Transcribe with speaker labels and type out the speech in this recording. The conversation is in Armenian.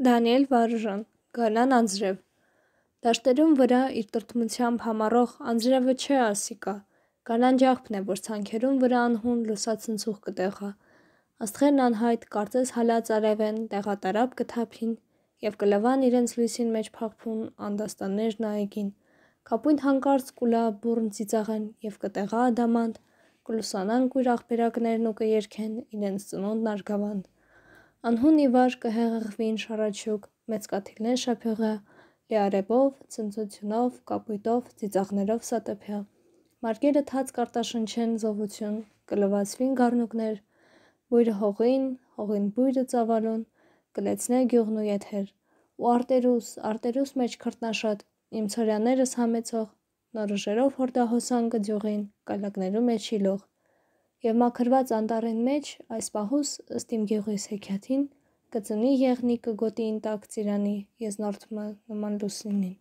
Speaker 1: Դանիել Վարուժան, Գալան անձրև։ Դաշտերում վրա իր տրտմությամբ համառող անձրևը չէ ասիկա, գալան ջախփն է, որ ցանքերում վրա անհուն լուսացնցուղ կտեղա։ Աստղերն անհայտ, կարծես հալած արև են, տեղատարապ կթափին և կլվան իրենց լույսին մեջ փաղփուն անդաստաններն այգին։ Կապույտ հանկարծ կուլա բուռն ծիծաղեն և կտեղա ադամանդ, կլուսանան կույր աղբերակներն ու կերքեն իրենց ծնունդ արգավանդ։ Անհուն իվար կհեղեղվին շառաչուկ, մեծ կաթիլներ շափեղյա, լիարևով, ցնծությունով, կապույտով, ծիծաղներով սատեփյա։ Մարգերը թաց կարտաշնչեն զովություն, կլվացվին գառնուկներ, բույրը հողին բույրը ծավալուն, կլեցնե գյուղն ու եթեր։ Ու արտերուս մեջ քրտնաշատ, իմ ցորյաներս համեցող, նորժերով հորդահոսան կձյուղին, կալակներու մեջ իլող։ Եվ մաքրված անտառին մեջ այս պահուս ըստ իմ գյուղիս հեքիաթին կծնի եղնիկը գոտին տակ ծիրանի, եզնորդը նման լուսինին։